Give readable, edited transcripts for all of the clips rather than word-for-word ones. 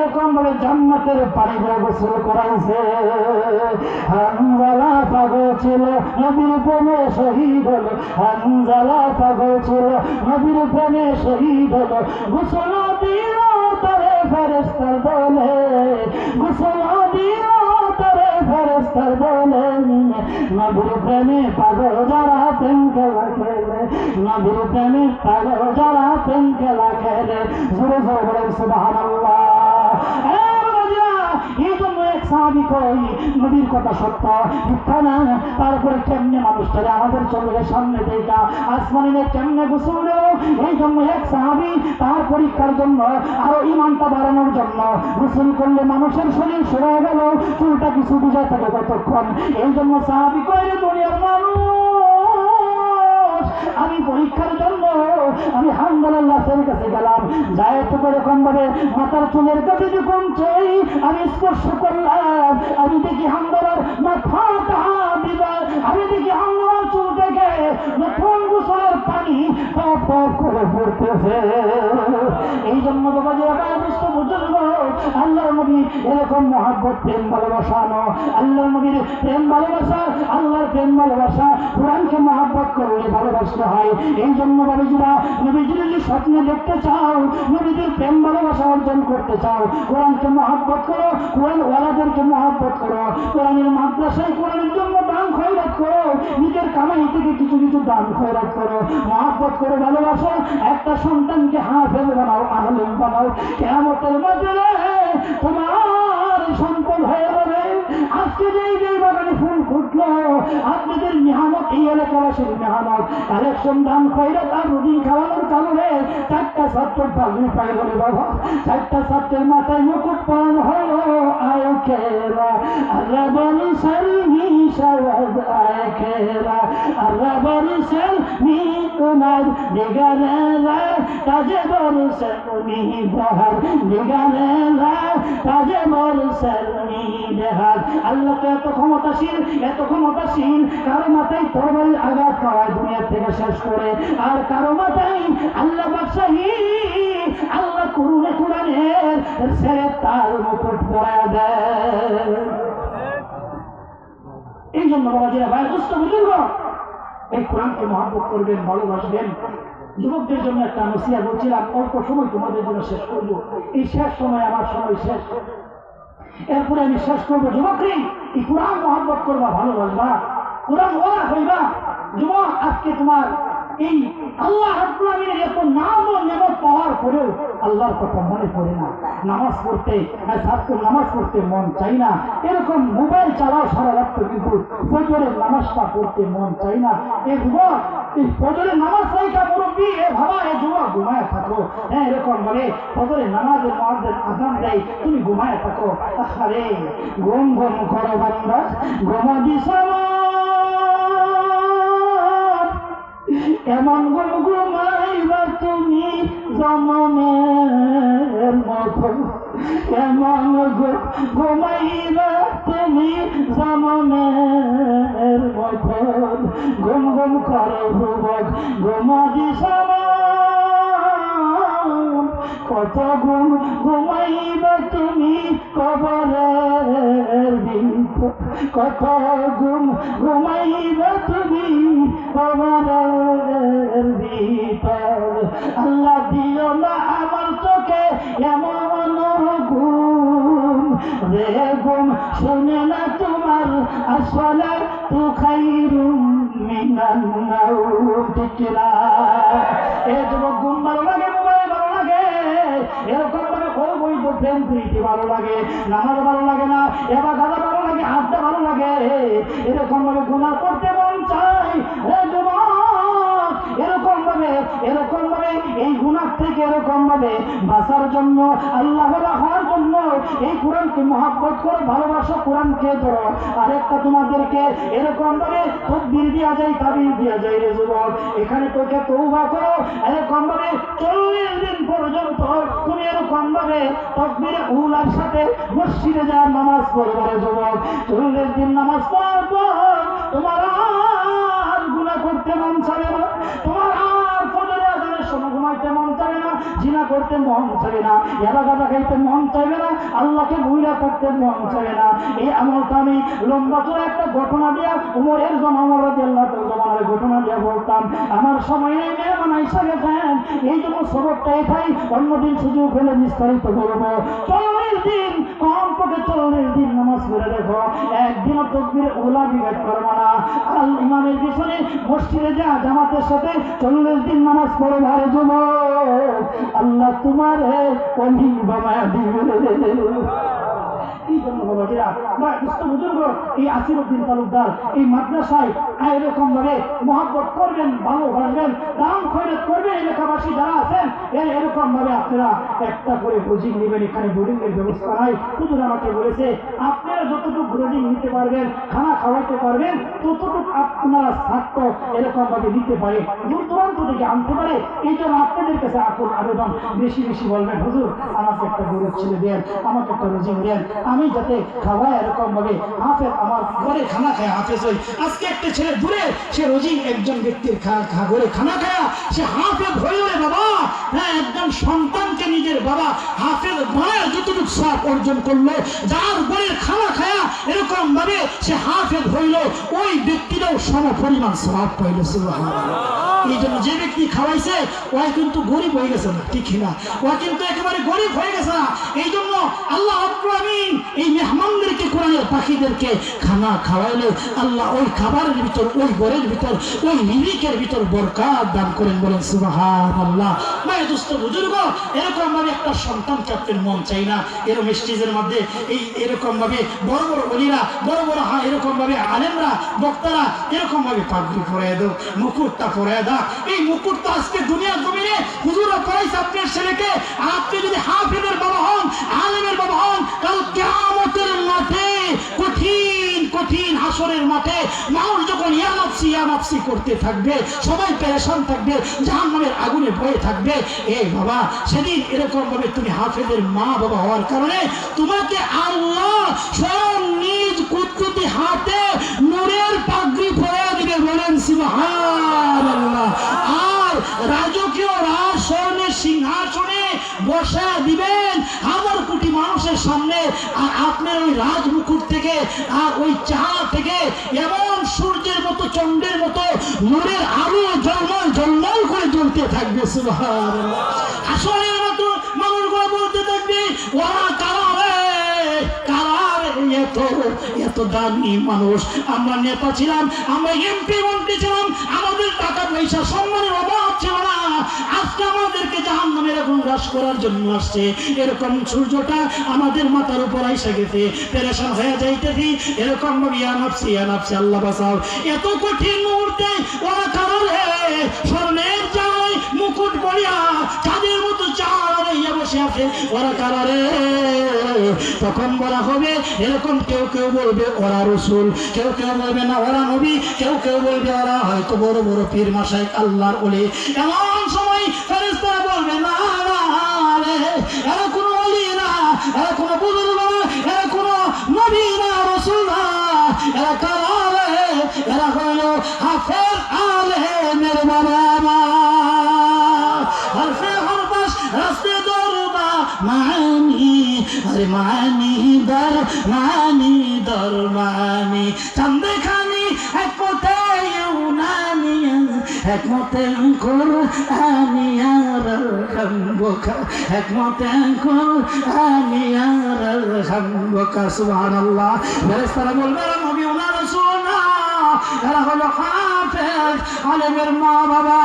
এরকম ভাবে জান্নাতের পানি দিয়ে গোসল করাইছে। হানজালা পাগল ছিল, নবীর প্রেমে শহীদ হলো। হানজালা পাগল ছিল, নবীর প্রেমে শহীদ হলো। গোসল দিল তারে ফেরেশতার দলে, গোসল দিল তারে ফেরেশতার দলে। নবীর প্রেমে পাগল যারা প্রেম খেলা খেলে, নবীর প্রেমে পাগল যারা প্রেম খেলা খেলে। জোরে জোরে বলেন সুবহানাল্লাহ। এই জন্য এক সাহাবী কই নবীর কথা সত্য মিথ্যা না। তারপরে কেমনে মানুষটারে আমাদের চোখের সামনে দেখা আসমানে কেমনে গোসল দেব। এই জন্য এক সাহাবী তার পরীক্ষার জন্য আরো ঈমানটা বাড়ানোর জন্য গোসল করলে মানুষের শরীর সরে গেল, চুলটা কিছু বুঝা থাকে কতক্ষণ। এই জন্য সাহাবী কই দুনিয়ার মানুষ, আমি পরীক্ষার জন্য আমি হামদুলিল্লাহের কাছে গেলাম, যাই তো এরকম ভাবে মাথার চুলের কাছে যখন চাই আমি স্পর্শ করলাম, আমি দেখি হামদুলিল্লাহর মাথাটা দিবা, আমি দেখি হামদুলিল্লাহর চুল থেকে নতুন গোসলের পানি টপ টপ করে পড়তেছে। এই জন্য বাবাজি বুঝতে বুঝল আল্লাহর নবী এরকম মহাব্বত প্রেম ভালোবাসানো, আল্লাহর নবীর প্রেম ভালোবাসা, আল্লাহর প্রেম ভালোবাসা, কোরআনকে মহাব্বত করলে ভালোবাসতে হয়। এই জন্য বাবাজিরা নবীজির যদি স্বপ্নে দেখতে চাও, নবীজির প্রেম ভালোবাসা অর্জন করতে চাও, কোরআনকে মহাব্বত করো, কোরআন ওয়ালাদেরকে মহাব্বত করো, কোরআনের মাদ্রাসায় কোরআনের জন্য দান খয়রাত করো, নিজের কামাই থেকে কিছু কিছু দান খয়রাত করো, মহাব্বত করে ভালোবাসো। একটা সন্তানকে হাফেজ বানাও, আলেম বানাও, কিয়ামতের মাঠে তোমার সম্পদ হয়ে যাবে। আজকে যেই বাগানে ফুল ফুটলো আপনাদের মেহনত, এই এলাকাবাসীর মেহনত, কালেকশন দান খয়রাত আর রুটি খাওয়ানোর কারণে 4টা ছাত্র পাগড়ি পাইল রে বাবা, 4টা ছাত্রের মাথায় মুকুট পরানো হলো। আয় খেলা আল্লাহ বলি সালমি সাওয়াজ, আয় খেলা আল্লাহ বলি সালমি তোমার দিগারেলা তাজে বলছে তুমি বহার, দিগারেলা তাজে বলছে তুমি দেহার। আল্লাহ তো এত ক্ষমতাশীল, এত ক্ষমতাশীল, কারো মাথায় তরবারির আঘাত করায় দুনিয়া থেকে শেষ করে, আর কারো মাথায় আল্লাহ বাদশাহী, আল্লাহ কোরআনের ছেড়ে তার মুকুট পরায় দেয়। এই জন্য বাবাজিরা ভাই বুঝতে বুঝুন, এই কোরআনকে মহব্বত করবেন, ভালোবাসবেন। যুবকদের জন্য একটা নসিহত বলছিলাম, অল্প সময় তোমাদের জন্য শেষ করবো। এই শেষ সময় আমার সময় শেষ, এরপরে আমি শেষ করবো। যুবকরা এই কোরআন মহব্বত করবা, ভালোবাসবা, কোরআন ওয়ালা হইবা। যুবক আজকে তোমার এই আল্লাহ রাব্বুল আমিনের এত নাম ও নেমত পাওয়ার পরেও আল্লাহর কথা মনে পড়ে না, নামাজ পড়তে নামাজ পড়তে মন চাই না, এরকম মোবাইল চালাও সারা রাত, কিন্তু ফজরের নামাজটা পড়তে মন চাই না। এই যুবক এই ফজরের নামাজ চাইটা মুরব্বী এ ভাবা, এ যুবক ঘুমায় থাকো। হ্যাঁ এরকম মানে ফজরের নামাজের মুয়াজ্জিন আযান দেয়, তুমি ঘুমায় থাকো। আরে ঘুম ঘুম করো বান্দা, ঘুমা দিছো এমন ঘুম ঘুমাইবা তুমি জনমের মতো, এমন ঘুমাইবা তুমি জনমের মতো। ঘুম ঘুম করো যুবক, ঘুমা দিছো কত ঘুম ঘুমাইবা তুমি কবরের ভিতর, কত ঘুম ঘুমাইবা তুমি কবরের ভিতর। আল্লাহ দিও না আমার চোখে এমন ঘুম, যে ঘুম শুনে না তোমার আসলে তু খাইরুম মিনান নাওম। ঠিক না? এ যুবক ঘুম ভালো লাগে, মোবাইল ভালো লাগে, এরকম ভাবে অবৈধ প্রেম প্রীতি ভালো লাগে, নামাজ ভালো লাগে না, এবার গাঁজা ভালো লাগে, আড্ডা ভালো লাগে, এরকম ভাবে গুনাহ করতে মন চায়। এরকম ভাবে এই গুনাহ থেকে এরকম ভাবে বাঁচার জন্য, আল্লাহ হওয়ার জন্য এই কোরআনকে মহব্বত করো, ভালোবাসো, কোরআনকে ধরো। আরেকটা তোমাদেরকে এরকম ভাবে তাকবীর দেওয়া যায়, তাবিজ দেওয়া যায় রে যুবক, এখানে তোকে তওবা করো। এরকম ভাবে 40 দিন পর্যন্ত তুমি এরকম ভাবে তাকবীরে উলার সাথে মসজিদে যা নামাজ পড়বে রে যুবক। 40 দিন নামাজ পড়ার পর তোমার আর গুনাহ করতে মন চাবে না, তোমার আর ফজরের আযানের সময় ঘুমাইতে মন চাবে না। জিনা করতে মন চাবে না, এলাকাটা খাইতে মন চাইবে না, আল্লাহকে ভুইলা করতে মন চাবে না। এই আমলটা আমি লম্বা চড়া একটা ঘটনা দিয়া উমরের জমানা রাদিয়াল্লাহু তাআলা জমানার ঘটনা দিয়া বলতাম। আমার সময় নেই, মেহমান আইসা গেছেন, এই জন্য সবকটা এটাই, অন্যদিন সুযোগ হলে বিস্তারিত বলবো। 40 দিন, কমপক্ষে 40 দিন নামাজ পড়ে দেখো, একদিনও তাকবীরে উলা বিভেদ করবো না। আর ইমামের পিছনে মসজিদে যা জামাতের সাথে 40 দিন নামাজ পড়ে ভারে যুবক, আল্লাহ তোমার অলি বানায়া দিবে। এই জন্য বাবাজিরা, বুজুর্গ এই আসিরউদ্দিন তালুকদার এই মাদ্রাসায় এরকম ভাবে মহব্বত করবেন, ভালোবাসবেন, দান খয়রাত করবেন। এলাকাবাসী যারা আছেন এরকম ভাবে আপনারা একটা করে বোর্ডিং নেবেন। এখানে বোর্ডিং এর ব্যবস্থা নাই। হুজুর আমাকে বলেছে আপনারা যতটুকু বোর্ডিং নিতে পারবেন, খানা খাওয়াতে পারবেন, ততটুকু আপনারা ছাত্র এরকম ভাবে নিতে পারে, দূর দূরান্ত থেকে আনতে পারে। এই জন্য আপনাদের কাছে আকুল আবেদন, বেশি বেশি বলবেন হুজুর আমাকে একটা গরিব ছেলে দেন, আমাকে একটা রোজিং দেন, আমি যাতে খাওয়ায় এরকম ভাবে হাফেজ আমার ঘরে খানা খায় হাফেজ হই। আজকে একটা ছেলে দূরে, সে রোজিং একজন ব্যক্তির ঘরে খানা খায়া সে হাফেজ হইল রে বাবা। হ্যাঁ, একজন সন্তানকে নিজের বাবা হাফেজ বানায় যতটুকু সওয়াব অর্জন করলো, যার ঘরের খানা খায়া এরকম ভাবে সে হাফেজ হইল, ওই ব্যক্তিরাও সম পরিমাণ সওয়াব পাইল। সুবহানাল্লাহ। এই জন্য যে ব্যক্তি খাওয়াইছে ওই কিন্তু গরিব হয়ে গেছে না, ঠিক না? ও কিন্তু একেবারে গরিব হয়ে গেছে না। এই জন্য আল্লাহ রাব্বুল আমিন এই মেহমানদেরকে, কোরআনের পাখিদেরকে খানা খাওয়াইলে আল্লাহ ওই খাবারের ভিতর, ওই ঘরের ভিতর, ওই রিজিকের ভিতর বরকত দান করেন। বলেন সুবহানাল্লাহ। মায়ের দুস্থ বুজুর্গ, এরকম ভাবে একটা সন্তানকে আপনার মন চাই না? এরকম স্টেজের মধ্যে এরকম ভাবে বড় বড় অলিরা, বড় বড় এরকম ভাবে আলেমরা, বক্তারা এরকম ভাবে পাগড়ি পরায় দাও, মুকুটটা পরায় দাও। এই মুকুটটা আজকে দুনিয়ার জমিনে হুজুরা পড়াইছে আপনার ছেলেকে। আপনি যদি হাফেজের বাবা হন, আলেমের বাবা হন, কাল কিয়ামতের মাঠে, কঠিন কঠিন হাসরের মাঠে মানুষ যখন ইয়া নাফসি করতে থাকবে, সবাই পেরেশান থাকবে, জাহান্নামের আগুনে ভয়ে থাকবে। এই বাবা, সেদিন এরকম ভাবে তুমি হাফেজের মা বাবা হওয়ার কারণে তোমাকে আল্লাহ স্বয়ং নিজ কুদরতি হাতে নূরের পাগড়ি পরিয়ে দিবে। বলেন সুবহানাল্লাহ। আর রাজকীয় রাজসনে সিংহাসনে বসা দিবেন হাজার কোটি মানুষের সামনে। আর আপনার ওই রাজমুকুট থেকে আর ওই চেহারা থেকে এমন সূর্যের মতো, চন্দ্রের মতো নূরের আলো ঝলমল ঝলমল করে জ্বলতে থাকবে। সুবহানাল্লাহ। আসলের মতো মানুষগুলো বলতে থাকবে, ওরা কারা রে, কারা রে, এত দামি মানুষ। আমরা নেতা ছিলাম, আমরা এমপি মন্ত্রী ছিলাম, আমাদের টাকা পয়সা সম্মানের অভাব ছিল না। আজকে আমাদেরকে জাহান্নামের আগুন গ্রাস করার জন্য আসছে। এরকম সূর্যটা আমাদের মাথার উপর আইসা গেছে, পেরেশান হয়ে যাইতেছি। এরকম ভাবে ইয়া নাফসি আল্লাহ বাঁচাও। এত কঠিন মুহূর্তে ওরা কারা রে, স্বর্ণের যায় মুকুট পরিয়া তাদের মতো চার বসে আছে, ওরা কারা রে? তখন বলা হবে এরকম, কেউ কেউ বলবে ওরা রসুল, কেউ কেউ বলবে না ওরা নবী, কেউ কেউ বলবে ওরা হয়তো বড় বড় পীর মাশায়েখ আল্লাহর ওলি। এমন সময় ফেরেশতারা বলবে না রে, এরা কোনো ওলি না, এরা কোনো বুজুর্গ না, এরা কোনো নবী না, রসুল না, এরা কারা রে? এরা হলো হাফেজ আলেমের বাবা মা। হরফে হরফাস রাস্তে দরবা মানি, আরে মানি দর মানি, দর মানি চান্দে খানি এক পথে ইউনানি, এক মতে কুরআনি আর হামবকা, এক মতে কুরআনি আর হামবকা। সুবহানাল্লাহ। ফেরেশতারা বলবে নবী ওনা রাসূল না, এরা হলো হাফেজ আলেমের মা বাবা।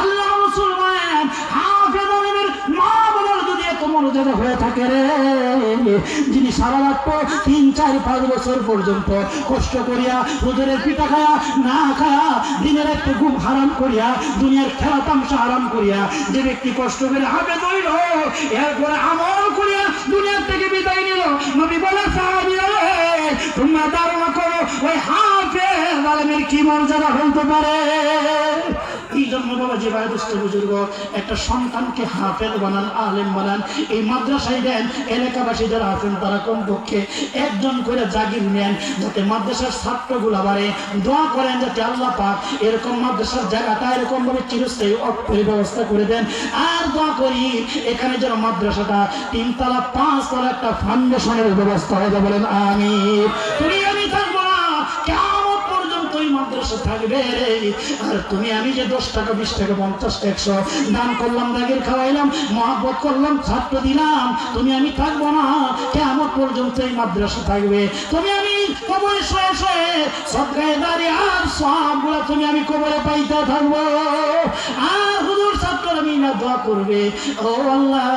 আল্লাহ রাসূল বলেন হাফেজ আলেমের মা বাবার যদি এত মর্যাদা হয়ে থাকে রে, যিনি সারা রাত 3, 4, 5 বছর পর্যন্ত কষ্ট করিয়া রোদের পিঠা খায়া না খায়া দিনের একটু ঘুম হারাম করিয়া দুনিয়ার খেলা তামসা হারাম করিয়া যে ব্যক্তি কষ্ট করে হাফেজ হইল, এরপরে আমল করিয়া দুনিয়ার থেকে বিদায় নিল, নবী বলে সাহাবীরা তোমরা ধারণা করো ওই হাফেজ আলেমের কি মর্যাদা হইতে পারে। এই জন্য বাবা যে বয়োজ্যেষ্ঠ বুজুর্গ একটা সন্তানকে হাফেজ বানান, আলেম বানান, এই মাদ্রাসায় দেন, এলাকাবাসী যারা আছেন তারা কমপক্ষে একজন করে জাগির নেন, যাতে মাদ্রাসার ছাত্রগুলা বাড়ে। দোয়া করেন যাতে আল্লাহ পাক এরকম মাদ্রাসার জায়গাটা এরকম ভাবে চিরস্থায়ী অর্থের ব্যবস্থা করে দেন। আর দোয়া করি এখানে যেন মাদ্রাসাটা 3 তলা 5 তলা একটা ফাউন্ডেশনের ব্যবস্থা হবে, বলেন আমিন। তুমি আমি থাকবো না, কিয়ামত পর্যন্ত এই মাদ্রাসা থাকবে। আর তুমি আমি যে 10 টাকা 20 টাকা 50 টাকা 100 দান করলাম, দাগের খাওয়াইলাম, মহব্বত করলাম, ছাত্র দিলাম, তুমি আমি থাকবো না, কিয়ামত পর্যন্ত এই মাদ্রাসা থাকবে। তুমি আমি কবরে শুয়ে শুয়ে সদকায়ে জারিয়া আর সওয়াবগুলো তুমি আমি কবরে পাইতে থাকবো। আর হুজুর ছাত্ররা মিলে দোয়া করবে, ও আল্লাহ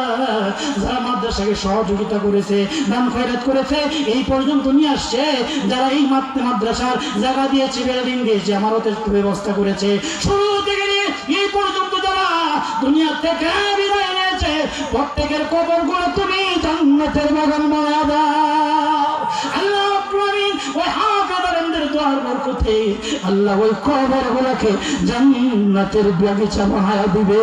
যারা মাদ্রাসাকে সহযোগিতা করেছে, দান খয়রাত করেছে, এই পর্যন্ত নিয়ে আসছে, যারা এই মাদ্রাসার জায়গা দিয়েছে, বিল্ডিং দিয়েছে, আমারতের ব্যবস্থা করেছে, শুরু থেকে নিয়ে এই পর্যন্ত যারা দুনিয়া থেকে বিদায় নিয়েছে, প্রত্যেকের কবরগুলো তুমি জান্নাতের বাগান বানায় দাও। আল্লাহ ওই হাফেজদের দোয়ার বরকতে আল্লাহ ওই কবরগুলোকে জান্নাতের বাগিচা বানায় দিবে।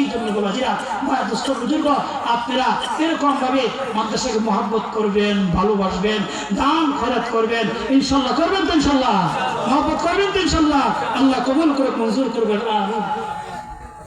এই জন্য বাবাজিরা, বয়োজ্যেষ্ঠ বুজুর্গ, আপনারা এরকম ভাবে মাদ্রাসাকে মহব্বত করবেন, ভালোবাসবেন, দান খয়রাত করবেন, ইনশাল্লাহ করবেন তো, ইনশাল্লাহ মহব্বত করবেন তো, ইনশাল্লাহ আল্লাহ কবুল করে মঞ্জুর করবেন। আমিন।